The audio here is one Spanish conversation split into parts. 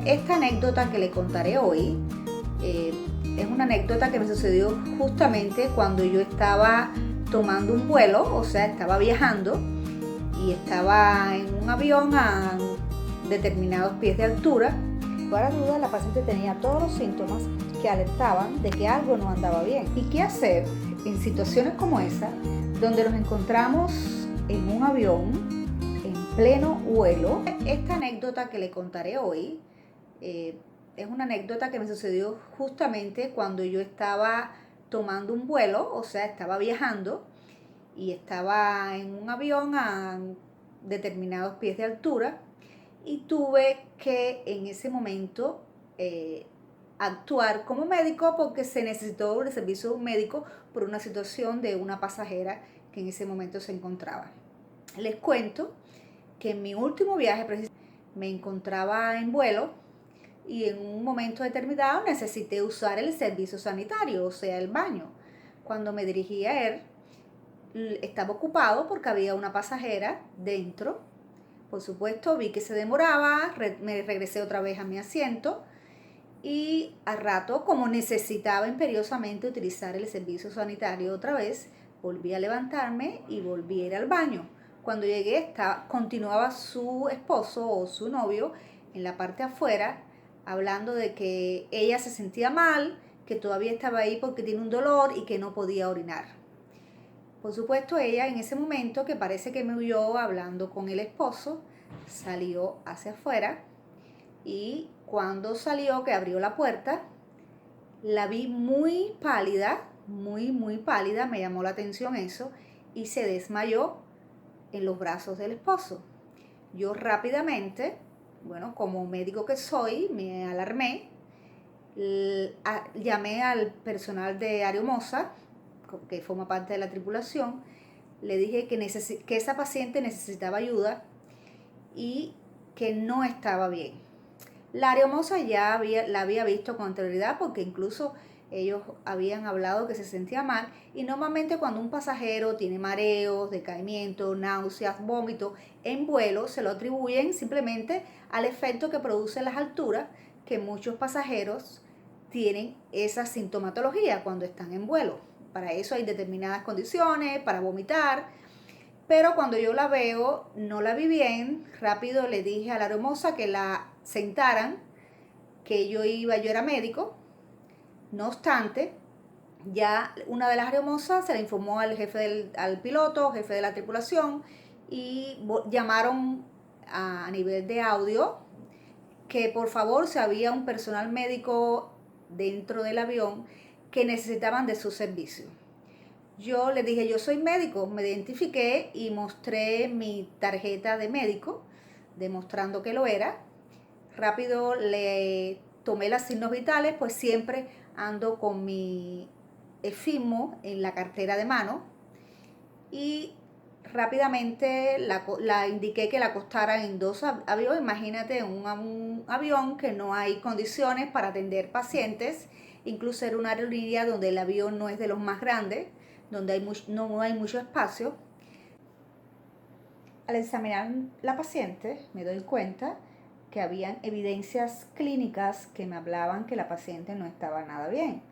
Esta anécdota que le contaré hoy es una anécdota que me sucedió justamente cuando yo estaba tomando un vuelo, o sea, estaba viajando y estaba en un avión a determinados pies de altura. Para duda, la paciente tenía todos los síntomas que alertaban de que algo no andaba bien. ¿Y qué hacer en situaciones como esa, donde nos encontramos en un avión en pleno vuelo? Esta anécdota que le contaré hoy es una anécdota que me sucedió justamente cuando yo estaba tomando un vuelo, o sea, estaba viajando y estaba en un avión a determinados pies de altura y tuve que en ese momento actuar como médico porque se necesitó el servicio de un médico por una situación de una pasajera que en ese momento se encontraba. Les cuento que en mi último viaje me encontraba en vuelo y en un momento determinado necesité usar el servicio sanitario, o sea, el baño. Cuando me dirigí a él, estaba ocupado porque había una pasajera dentro. Por supuesto, vi que se demoraba, me regresé otra vez a mi asiento y al rato, como necesitaba imperiosamente utilizar el servicio sanitario otra vez, volví a levantarme y volví a ir al baño. Cuando llegué, continuaba su esposo o su novio en la parte afuera, hablando de que ella se sentía mal, que todavía estaba ahí porque tiene un dolor y que no podía orinar. Por supuesto, ella en ese momento, que parece que me oyó hablando con el esposo, salió hacia afuera y cuando salió, que abrió la puerta, la vi muy pálida, muy pálida, me llamó la atención eso, y se desmayó en los brazos del esposo. Yo rápidamente, bueno, como médico que soy, me alarmé, llamé al personal de Aeromoza, que forma parte de la tripulación, le dije que esa paciente necesitaba ayuda y que no estaba bien. La Aeromoza ya la había visto con anterioridad porque incluso ellos habían hablado que se sentía mal y normalmente cuando un pasajero tiene mareos, decaimiento, náuseas, vómitos en vuelo se lo atribuyen simplemente al efecto que produce las alturas, que muchos pasajeros tienen esa sintomatología cuando están en vuelo. Para eso hay determinadas condiciones, para vomitar. Pero cuando yo la veo, no la vi bien, rápido le dije a la Aeromoza que la sentaran, que yo era médico. No obstante, ya una de las aeromosas se le informó al al piloto, jefe de la tripulación, y llamaron a nivel de audio que por favor, si había un personal médico dentro del avión que necesitaban de su servicio. Yo le dije, yo soy médico, me identifiqué y mostré mi tarjeta de médico, demostrando que lo era. Rápido le tomé los signos vitales, pues siempre ando con mi efimo en la cartera de mano y rápidamente la indiqué que la acostaran en dos aviones. Imagínate un avión que no hay condiciones para atender pacientes, incluso era una aerolínea donde el avión no es de los más grandes, donde no hay mucho espacio. Al examinar la paciente me doy cuenta que habían evidencias clínicas que me hablaban que la paciente no estaba nada bien.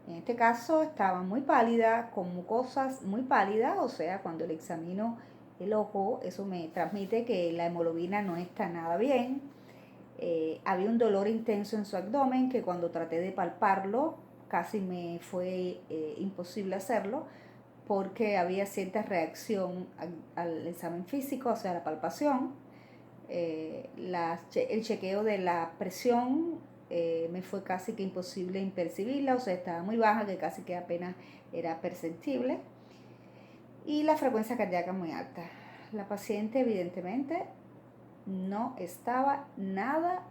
En este caso estaba muy pálida, con mucosas muy pálidas, o sea, cuando le examino el ojo, eso me transmite que la hemoglobina no está nada bien. Había un dolor intenso en su abdomen que cuando traté de palparlo casi me fue imposible hacerlo porque había cierta reacción al examen físico, o sea, la palpación. El chequeo de la presión me fue casi que imposible impercibirla, o sea, estaba muy baja, que casi que apenas era perceptible, y la frecuencia cardíaca muy alta. La paciente evidentemente no estaba nada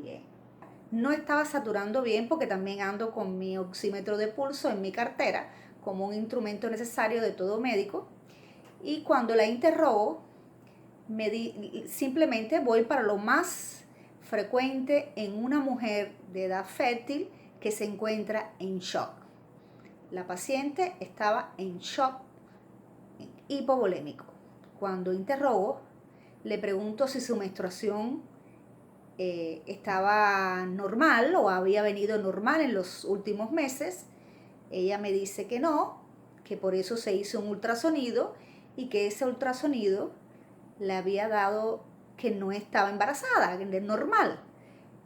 bien. No estaba saturando bien porque también ando con mi oxímetro de pulso en mi cartera como un instrumento necesario de todo médico, y cuando la interrogo simplemente voy para lo más frecuente en una mujer de edad fértil que se encuentra en shock. La paciente estaba en shock hipovolémico. Cuando interrogo, le pregunto si su menstruación estaba normal o había venido normal en los últimos meses. Ella me dice que no, que por eso se hizo un ultrasonido y que ese ultrasonido le había dado que no estaba embarazada, que es normal.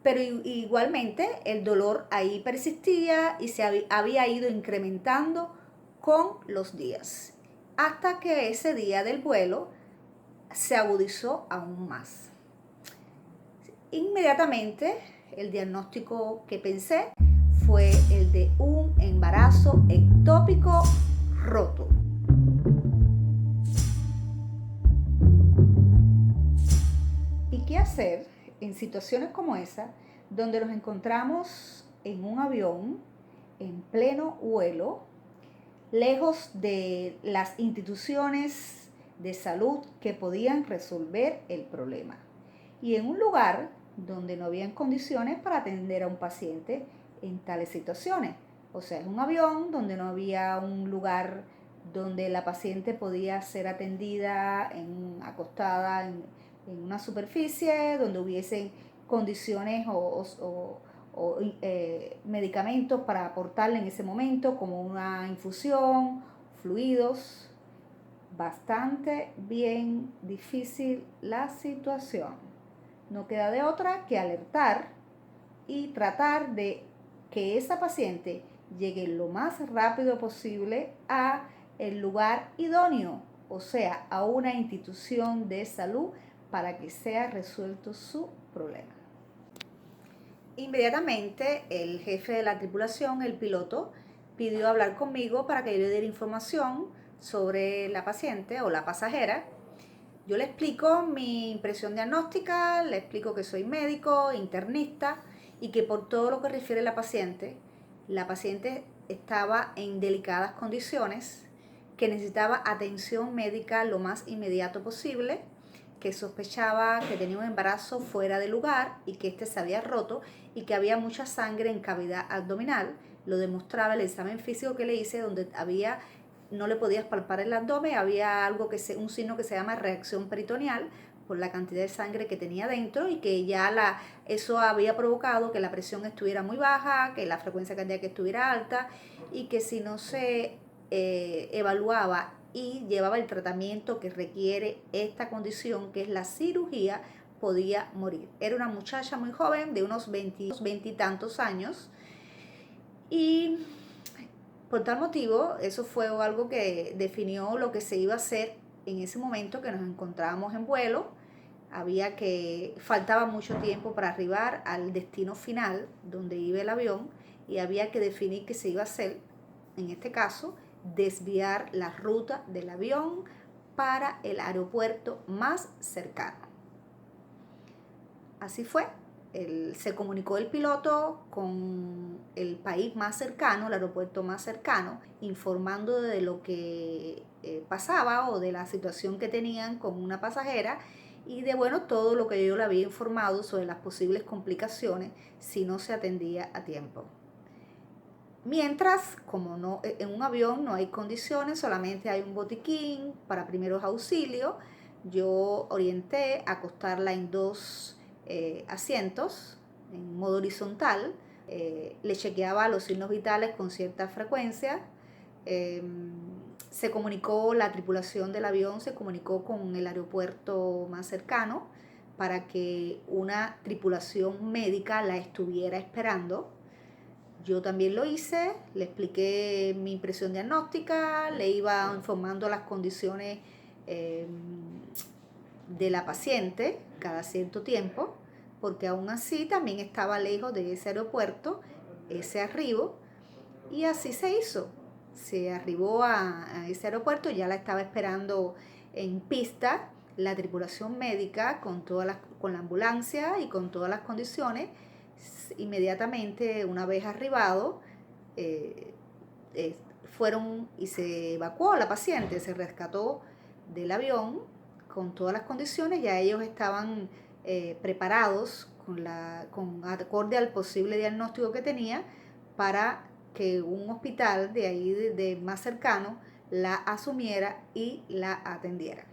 Pero igualmente el dolor ahí persistía y se había ido incrementando con los días, hasta que ese día del vuelo se agudizó aún más. Inmediatamente el diagnóstico que pensé fue el de un embarazo ectópico roto. ¿Y qué hacer en situaciones como esa, donde nos encontramos en un avión en pleno vuelo, lejos de las instituciones de salud que podían resolver el problema, y en un lugar donde no habían condiciones para atender a un paciente en tales situaciones? O sea, en un avión donde no había un lugar donde la paciente podía ser atendida acostada en una superficie, donde hubiesen condiciones o medicamentos para aportarle en ese momento, como una infusión, fluidos. Bastante bien difícil la situación. No queda de otra que alertar y tratar de que esa paciente llegue lo más rápido posible a el lugar idóneo, o sea, a una institución de salud, para que sea resuelto su problema. Inmediatamente el jefe de la tripulación, el piloto, pidió hablar conmigo para que yo le diera información sobre la paciente o la pasajera. Yo le explico mi impresión diagnóstica, le explico que soy médico, internista, y que por todo lo que refiere a la paciente estaba en delicadas condiciones, que necesitaba atención médica lo más inmediato posible, que sospechaba que tenía un embarazo fuera de lugar y que este se había roto y que había mucha sangre en cavidad abdominal. Lo demostraba el examen físico que le hice, donde no le podías palpar el abdomen, había un signo que se llama reacción peritoneal por la cantidad de sangre que tenía dentro, y que eso había provocado que la presión estuviera muy baja, que la frecuencia cardíaca estuviera alta, y que si no se evaluaba y llevaba el tratamiento que requiere esta condición, que es la cirugía, podía morir. Era una muchacha muy joven, de unos 20 y tantos años, y por tal motivo, eso fue algo que definió lo que se iba a hacer en ese momento que nos encontrábamos en vuelo. Faltaba mucho tiempo para arribar al destino final donde iba el avión, y había que definir qué se iba a hacer. En este caso, desviar la ruta del avión para el aeropuerto más cercano. Así fue. Se comunicó el piloto con el país más cercano, el aeropuerto más cercano, informando de lo que pasaba o de la situación que tenían con una pasajera, y de todo lo que yo le había informado sobre las posibles complicaciones si no se atendía a tiempo. Mientras, como en un avión no hay condiciones, solamente hay un botiquín para primeros auxilios, yo orienté a acostarla en dos asientos en modo horizontal. Le chequeaba los signos vitales con cierta frecuencia. La tripulación del avión se comunicó con el aeropuerto más cercano para que una tripulación médica la estuviera esperando. Yo también lo hice, le expliqué mi impresión diagnóstica, le iba informando las condiciones de la paciente cada cierto tiempo, porque aún así también estaba lejos de ese aeropuerto, ese arribo, y así se hizo. Se arribó a ese aeropuerto, ya la estaba esperando en pista la tripulación médica con la ambulancia y con todas las condiciones. Inmediatamente, una vez arribado, fueron y se evacuó a la paciente, se rescató del avión con todas las condiciones. Ya ellos estaban preparados con acorde al posible diagnóstico que tenía, para que un hospital de ahí de más cercano la asumiera y la atendiera.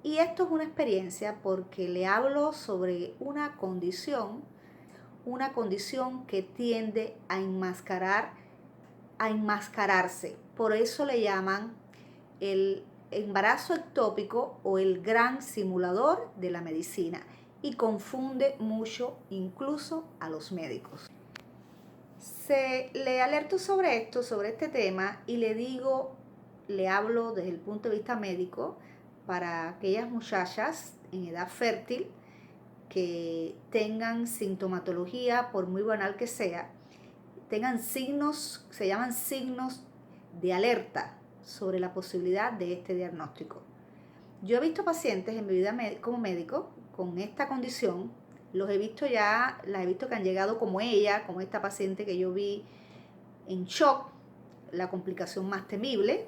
Y esto es una experiencia porque le hablo sobre una condición que tiende a enmascararse. Por eso le llaman el embarazo ectópico o el gran simulador de la medicina, y confunde mucho incluso a los médicos. Le alerto sobre esto, sobre este tema, y le hablo desde el punto de vista médico para aquellas muchachas en edad fértil que tengan sintomatología, por muy banal que sea, tengan signos, se llaman signos de alerta sobre la posibilidad de este diagnóstico. Yo he visto pacientes en mi vida como médico con esta condición, las he visto que han llegado como ella, como esta paciente que yo vi en shock, la complicación más temible.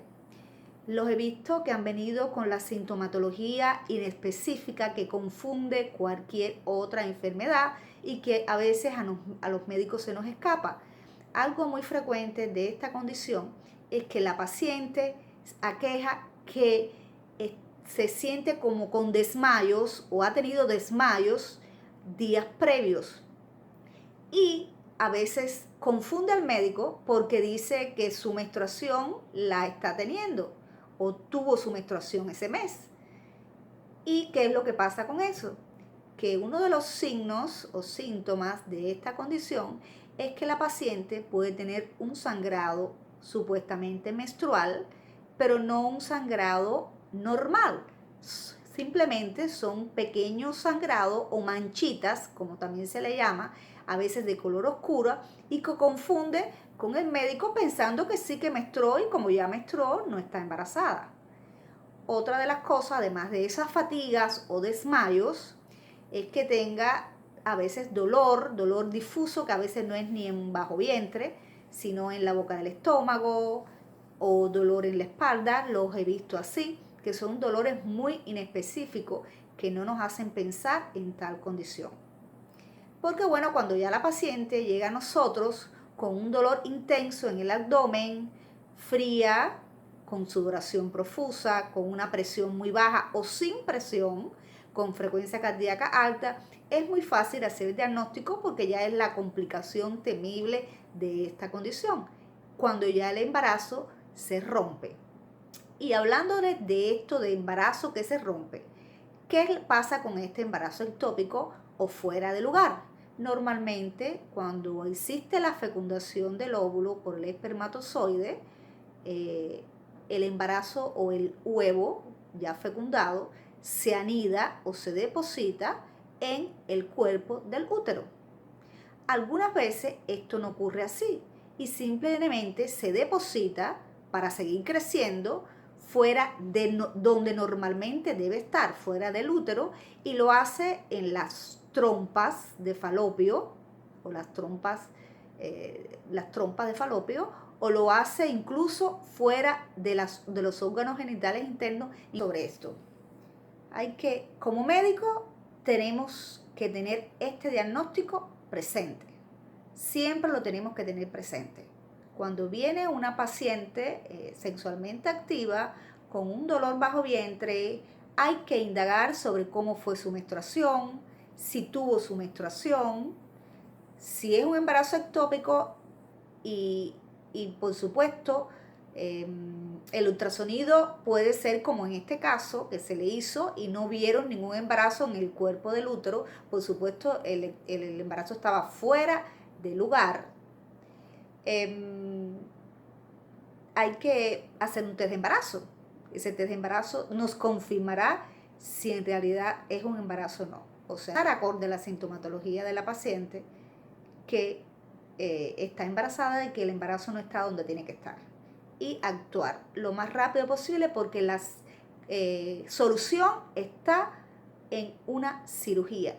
Los he visto que han venido con la sintomatología inespecífica que confunde cualquier otra enfermedad y que a veces a los médicos se nos escapa. Algo muy frecuente de esta condición es que la paciente aqueja que se siente como con desmayos o ha tenido desmayos días previos, y a veces confunde al médico porque dice que su menstruación la está teniendo o tuvo su menstruación ese mes. ¿Y qué es lo que pasa con eso? Que uno de los signos o síntomas de esta condición es que la paciente puede tener un sangrado supuestamente menstrual, pero no un sangrado normal. Simplemente son pequeños sangrados o manchitas, como también se le llama, a veces de color oscuro, y que confunde con el médico pensando que sí que menstruó, y como ya menstruó no está embarazada. Otra de las cosas, además de esas fatigas o desmayos, es que tenga a veces dolor difuso, que a veces no es ni en bajo vientre, sino en la boca del estómago, o dolor en la espalda. Los he visto así, que son dolores muy inespecíficos que no nos hacen pensar en tal condición. Porque bueno, cuando ya la paciente llega a nosotros con un dolor intenso en el abdomen, fría, con sudoración profusa, con una presión muy baja o sin presión, con frecuencia cardíaca alta, es muy fácil hacer el diagnóstico porque ya es la complicación temible de esta condición, cuando ya el embarazo se rompe. Y hablando de esto de embarazo que se rompe, ¿qué pasa con este embarazo ectópico o fuera de lugar? Normalmente, cuando existe la fecundación del óvulo por el espermatozoide, el embarazo o el huevo ya fecundado se anida o se deposita en el cuerpo del útero. Algunas veces esto no ocurre así y simplemente se deposita para seguir creciendo fuera de donde normalmente debe estar, fuera del útero, y lo hace en las trompas de falopio o las trompas de falopio, o lo hace incluso fuera de los órganos genitales internos. Y sobre esto, como médico, tenemos que tener este diagnóstico presente. Siempre lo tenemos que tener presente. Cuando viene una paciente sexualmente activa con un dolor bajo vientre, hay que indagar sobre cómo fue su menstruación, si tuvo su menstruación, si es un embarazo ectópico y por supuesto el ultrasonido puede ser como en este caso que se le hizo y no vieron ningún embarazo en el cuerpo del útero. Por supuesto el embarazo estaba fuera de lugar. Hay que hacer un test de embarazo. Ese test de embarazo nos confirmará si en realidad es un embarazo o no. O sea, estar acorde a la sintomatología de la paciente que está embarazada y que el embarazo no está donde tiene que estar. Y actuar lo más rápido posible porque la solución está en una cirugía.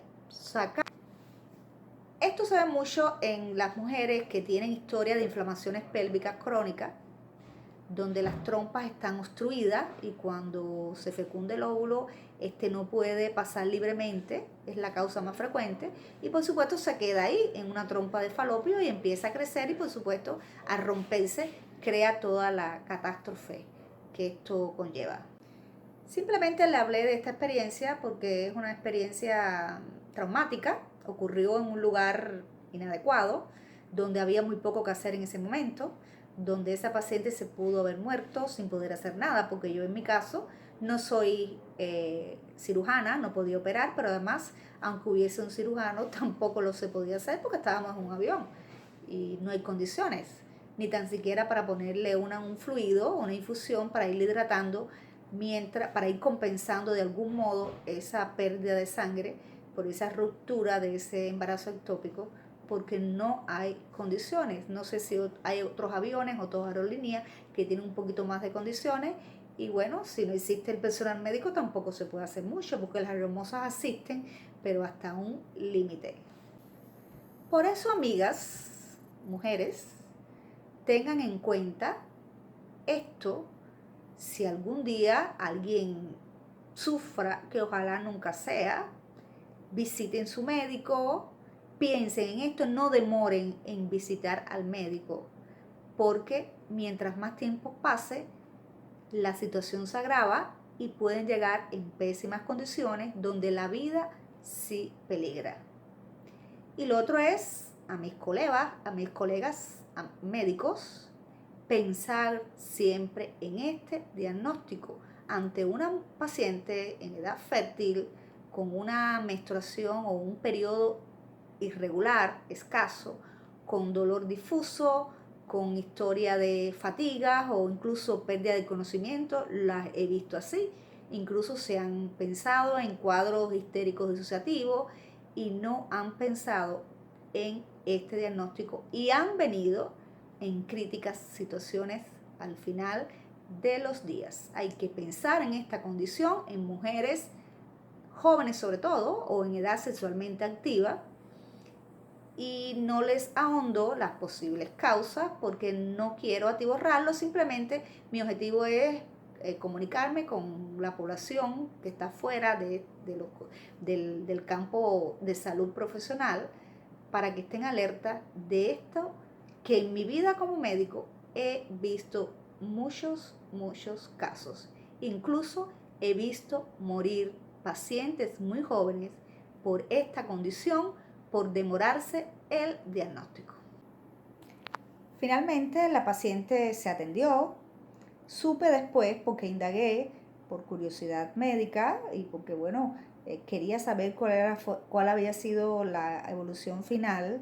Esto se ve mucho en las mujeres que tienen historia de inflamaciones pélvicas crónicas, donde las trompas están obstruidas y cuando se fecunda el óvulo, este no puede pasar libremente, es la causa más frecuente, y por supuesto se queda ahí en una trompa de falopio y empieza a crecer y por supuesto al romperse crea toda la catástrofe que esto conlleva. Simplemente le hablé de esta experiencia porque es una experiencia traumática, ocurrió en un lugar inadecuado, donde había muy poco que hacer en ese momento, donde esa paciente se pudo haber muerto sin poder hacer nada, porque yo en mi caso no soy cirujana, no podía operar, pero además, aunque hubiese un cirujano, tampoco lo se podía hacer porque estábamos en un avión y no hay condiciones, ni tan siquiera para ponerle un fluido, una infusión para ir hidratando, para ir compensando de algún modo esa pérdida de sangre por esa ruptura de ese embarazo ectópico, porque no hay condiciones. No sé si hay otros aviones, otras aerolíneas que tienen un poquito más de condiciones, y bueno, si no existe el personal médico tampoco se puede hacer mucho, porque las hermosas asisten, pero hasta un límite. Por eso, amigas, mujeres, tengan en cuenta esto. Si algún día alguien sufra, que ojalá nunca sea, visiten su médico, piensen en esto, no demoren en visitar al médico, porque mientras más tiempo pase, la situación se agrava y pueden llegar en pésimas condiciones donde la vida sí peligra. Y lo otro es a mis colegas médicos, pensar siempre en este diagnóstico ante una paciente en edad fértil con una menstruación o un periodo irregular, escaso, con dolor difuso, con historia de fatigas o incluso pérdida de conocimiento. Las he visto así. Incluso se han pensado en cuadros histéricos disociativos y no han pensado en este diagnóstico y han venido en críticas situaciones al final de los días. Hay que pensar en esta condición en mujeres jóvenes sobre todo o en edad sexualmente activa, y no les ahondo las posibles causas porque no quiero atiborrarlo. Simplemente mi objetivo es comunicarme con la población que está fuera del campo de salud profesional, para que estén alerta de esto, que en mi vida como médico he visto muchos casos. Incluso he visto morir pacientes muy jóvenes por esta condición, por demorarse el diagnóstico. Finalmente la paciente se atendió. Supe después, porque indagué por curiosidad médica y porque, bueno, quería saber cuál había sido la evolución final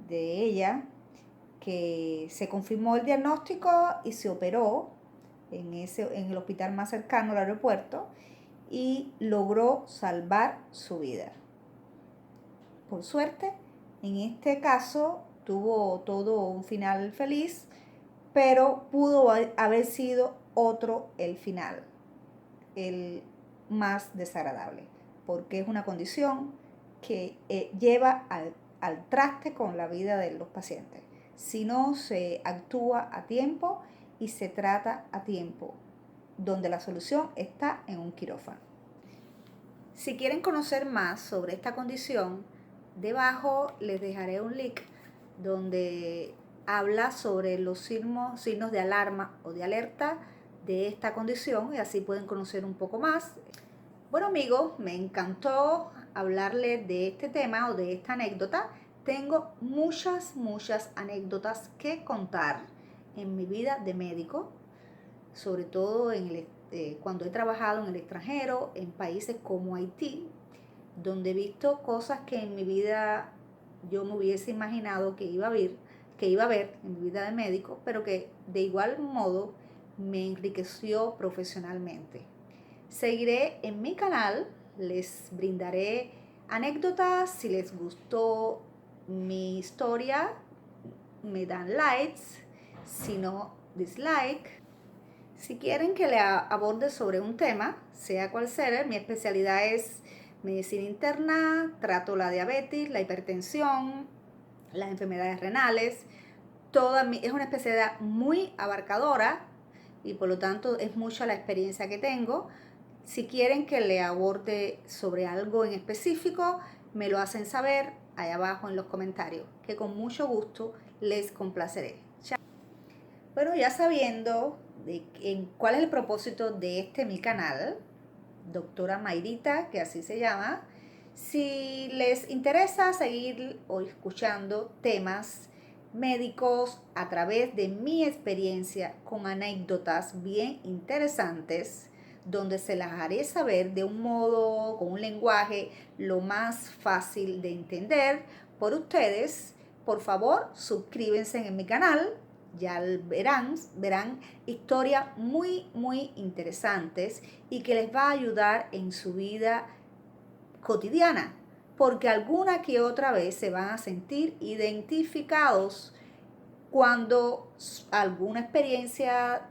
de ella, que se confirmó el diagnóstico y se operó en el hospital más cercano al aeropuerto y logró salvar su vida. Por suerte, en este caso tuvo todo un final feliz, pero pudo haber sido otro el final, el más desagradable, porque es una condición que lleva al traste con la vida de los pacientes si no se actúa a tiempo y se trata a tiempo, donde la solución está en un quirófano. Si quieren conocer más sobre esta condición, debajo les dejaré un link donde habla sobre los signos de alarma o de alerta de esta condición, y así pueden conocer un poco más. Bueno, amigos, me encantó hablarles de este tema o de esta anécdota. Tengo muchas anécdotas que contar en mi vida de médico, sobre todo cuando he trabajado en el extranjero, en países como Haití, donde he visto cosas que en mi vida yo me hubiese imaginado que iba a ver en mi vida de médico, pero que de igual modo me enriqueció profesionalmente. Seguiré en mi canal, les brindaré anécdotas. Si les gustó mi historia, me dan likes, si no, dislike. Si quieren que le aborde sobre un tema, sea cual sea, mi especialidad es medicina interna, trato la diabetes, la hipertensión, las enfermedades renales. Es una especialidad muy abarcadora y por lo tanto es mucha la experiencia que tengo. Si quieren que le aborde sobre algo en específico, me lo hacen saber allá abajo en los comentarios, que con mucho gusto les complaceré. Chao. Bueno, ya sabiendo cuál es el propósito de mi canal, doctora Mayrita, que así se llama. Si les interesa seguir o escuchando temas médicos a través de mi experiencia con anécdotas bien interesantes, donde se las haré saber de un modo, con un lenguaje lo más fácil de entender por ustedes, por favor suscríbanse en mi canal. Ya verán historias muy interesantes y que les va a ayudar en su vida cotidiana, porque alguna que otra vez se van a sentir identificados cuando alguna experiencia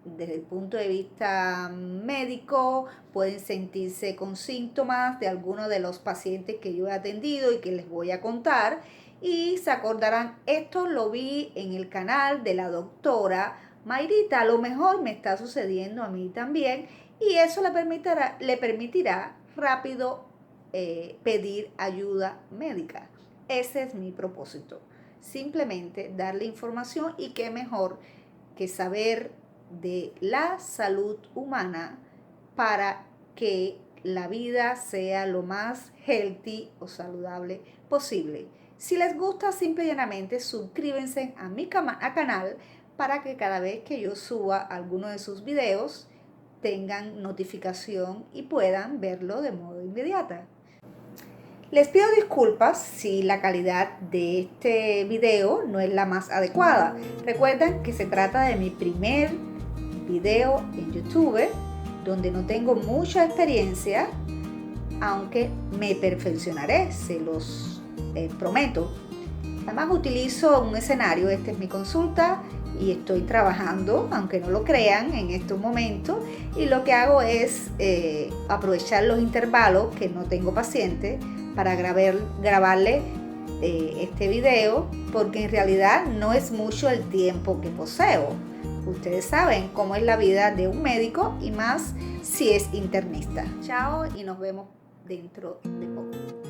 desde el punto de vista médico pueden sentirse con síntomas de alguno de los pacientes que yo he atendido y que les voy a contar, y se acordarán, esto lo vi en el canal de la doctora Mayrita, a lo mejor me está sucediendo a mí también, y eso le permitirá rápido pedir ayuda médica. Ese es mi propósito, simplemente darle información, y qué mejor que saber de la salud humana para que la vida sea lo más healthy o saludable posible. Si les gusta, simple y llanamente suscríbanse a mi canal para que cada vez que yo suba alguno de sus videos tengan notificación y puedan verlo de modo inmediato. Les pido disculpas si la calidad de este video no es la más adecuada. Recuerden que se trata de mi primer video en YouTube, donde no tengo mucha experiencia, aunque me perfeccionaré, se los prometo. Además utilizo un escenario, esta es mi consulta y estoy trabajando, aunque no lo crean, en estos momentos, y lo que hago es aprovechar los intervalos que no tengo pacientes para grabarle este video, porque en realidad no es mucho el tiempo que poseo. Ustedes saben cómo es la vida de un médico, y más si es internista. Chao, y nos vemos dentro de poco.